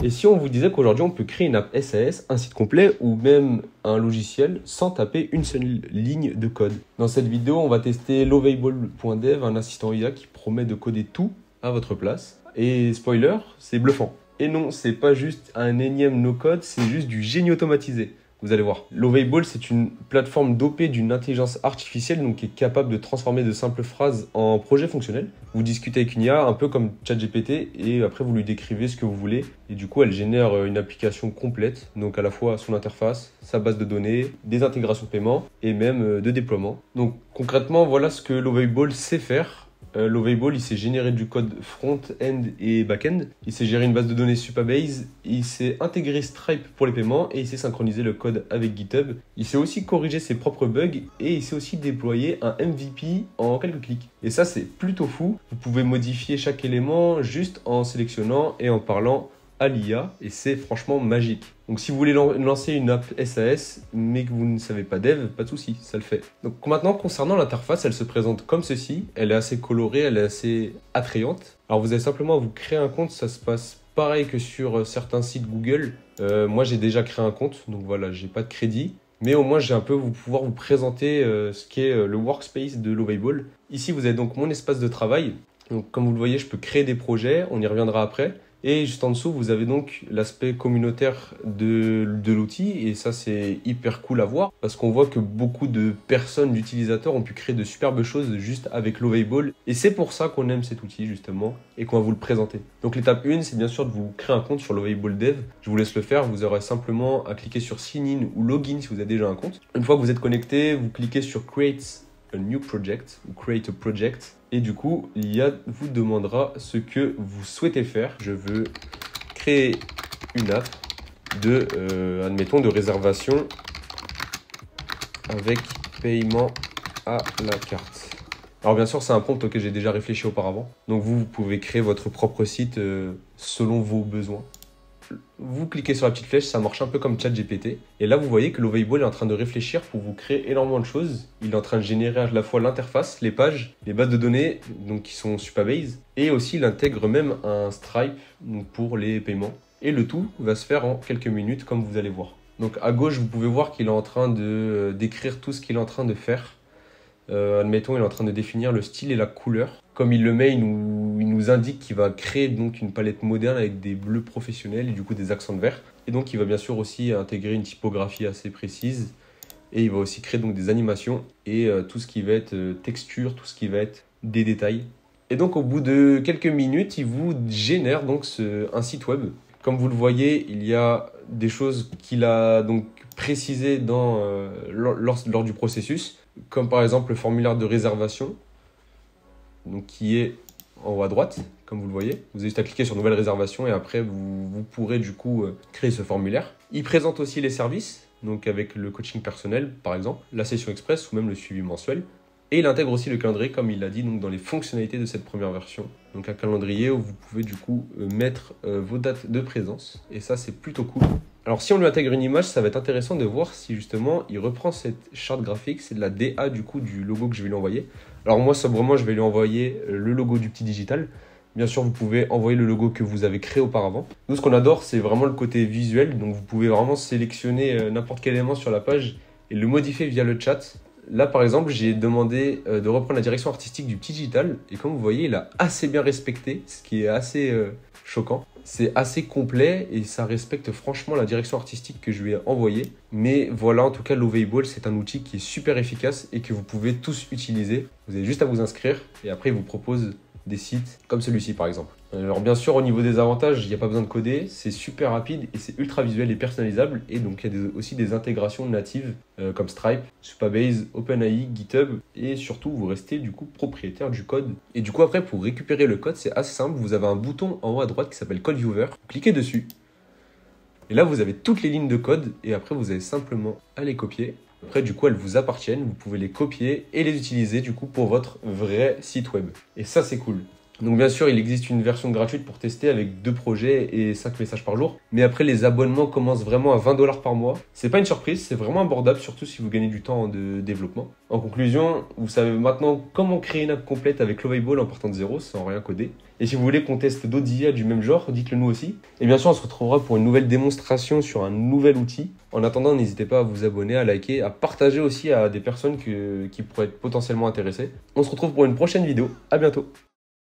Et si on vous disait qu'aujourd'hui on peut créer une app SAS, un site complet ou même un logiciel sans taper une seule ligne de code? Dans cette vidéo, on va tester Lovable.dev, un assistant IA qui promet de coder tout à votre place. Et spoiler, c'est bluffant. Et non, c'est pas juste un énième no-code, c'est juste du génie automatisé. Vous allez voir. Lovable, c'est une plateforme dopée d'une intelligence artificielle donc qui est capable de transformer de simples phrases en projets fonctionnels. Vous discutez avec une IA un peu comme ChatGPT et après vous lui décrivez ce que vous voulez. Et du coup, elle génère une application complète, donc à la fois son interface, sa base de données, des intégrations de paiement et même de déploiement. Donc concrètement, voilà ce que Lovable sait faire. Lovable, il sait générer du code front-end et back-end. Il sait gérer une base de données Supabase. Il sait intégrer Stripe pour les paiements et il sait synchroniser le code avec GitHub. Il sait aussi corriger ses propres bugs et il sait aussi déployer un MVP en quelques clics. Et ça, c'est plutôt fou. Vous pouvez modifier chaque élément juste en sélectionnant et en parlant à l'IA et c'est franchement magique. Donc si vous voulez lancer une app SAS mais que vous ne savez pas dev, pas de souci, ça le fait. Donc maintenant concernant l'interface, elle se présente comme ceci, elle est assez colorée, elle est assez attrayante. Alors vous avez simplement à vous créer un compte, ça se passe pareil que sur certains sites Google. Moi j'ai déjà créé un compte, donc voilà, j'ai pas de crédit. Mais au moins, j'ai un peu pouvoir vous présenter ce qu'est le workspace de Lovable. Ici, vous avez donc mon espace de travail. Donc, comme vous le voyez, je peux créer des projets, on y reviendra après. Et juste en dessous, vous avez donc l'aspect communautaire de l'outil. Et ça, c'est hyper cool à voir parce qu'on voit que beaucoup de personnes, d'utilisateurs ont pu créer de superbes choses juste avec Lovable. Et c'est pour ça qu'on aime cet outil, justement, et qu'on va vous le présenter. Donc, l'étape 1, c'est bien sûr de vous créer un compte sur Lovable Dev. Je vous laisse le faire. Vous aurez simplement à cliquer sur Sign in ou Login si vous avez déjà un compte. Une fois que vous êtes connecté, vous cliquez sur Create a new project ou Create a project. Et du coup, l'IA vous demandera ce que vous souhaitez faire. Je veux créer une app admettons, de réservation avec paiement à la carte. Alors bien sûr, c'est un prompt auquel j'ai déjà réfléchi auparavant. Donc vous pouvez créer votre propre site selon vos besoins. Vous cliquez sur la petite flèche, ça marche un peu comme ChatGPT. Et là, vous voyez que Lovable est en train de réfléchir pour vous créer énormément de choses. Il est en train de générer à la fois l'interface, les pages, les bases de données donc qui sont Supabase. Et aussi, il intègre même un Stripe donc pour les paiements. Et le tout va se faire en quelques minutes, comme vous allez voir. Donc à gauche, vous pouvez voir qu'il est en train de décrire tout ce qu'il est en train de faire. Admettons, il est en train de définir le style et la couleur. Comme il le met, il nous indique qu'il va créer donc une palette moderne avec des bleus professionnels et du coup des accents de vert. Et donc, il va bien sûr aussi intégrer une typographie assez précise. Et il va aussi créer donc des animations et tout ce qui va être texture, tout ce qui va être des détails. Et donc, au bout de quelques minutes, il vous génère donc un site web. Comme vous le voyez, il y a des choses qu'il a donc précisées lors du processus, comme par exemple le formulaire de réservation, donc qui est en haut à droite, comme vous le voyez. Vous avez juste à cliquer sur nouvelle réservation et après vous pourrez du coup créer ce formulaire. Il présente aussi les services, donc avec le coaching personnel par exemple, la session express ou même le suivi mensuel. Et il intègre aussi le calendrier, comme il l'a dit, donc dans les fonctionnalités de cette première version. Donc un calendrier où vous pouvez du coup mettre vos dates de présence. Et ça, c'est plutôt cool. Alors si on lui intègre une image, ça va être intéressant de voir si justement il reprend cette charte graphique. C'est de la DA du coup du logo que je vais lui envoyer. Alors moi, sobrement, je vais lui envoyer le logo du petit digital. Bien sûr, vous pouvez envoyer le logo que vous avez créé auparavant. Nous, ce qu'on adore, c'est vraiment le côté visuel. Donc vous pouvez vraiment sélectionner n'importe quel élément sur la page et le modifier via le chat. Là, par exemple, j'ai demandé de reprendre la direction artistique du petit digital. Et comme vous voyez, il a assez bien respecté, ce qui est assez choquant. C'est assez complet et ça respecte franchement la direction artistique que je lui ai envoyée. Mais voilà, en tout cas, Lovable, c'est un outil qui est super efficace et que vous pouvez tous utiliser. Vous avez juste à vous inscrire et après, il vous propose des sites comme celui-ci, par exemple. Alors bien sûr, au niveau des avantages, il n'y a pas besoin de coder, c'est super rapide et c'est ultra visuel et personnalisable. Et donc, il y a aussi des intégrations natives comme Stripe, Supabase, OpenAI, GitHub. Et surtout, vous restez du coup propriétaire du code. Et du coup, après, pour récupérer le code, c'est assez simple. Vous avez un bouton en haut à droite qui s'appelle Code Viewer. Vous cliquez dessus. Et là, vous avez toutes les lignes de code. Et après, vous avez simplement à les copier. Après, du coup, elles vous appartiennent. Vous pouvez les copier et les utiliser du coup pour votre vrai site web. Et ça, c'est cool. Donc bien sûr, il existe une version gratuite pour tester avec 2 projets et 5 messages par jour. Mais après, les abonnements commencent vraiment à 20 $ par mois. C'est pas une surprise, c'est vraiment abordable, surtout si vous gagnez du temps de développement. En conclusion, vous savez maintenant comment créer une app complète avec Lovable en partant de zéro, sans rien coder. Et si vous voulez qu'on teste d'autres IA du même genre, dites-le nous aussi. Et bien sûr, on se retrouvera pour une nouvelle démonstration sur un nouvel outil. En attendant, n'hésitez pas à vous abonner, à liker, à partager aussi à des personnes qui pourraient être potentiellement intéressées. On se retrouve pour une prochaine vidéo. À bientôt.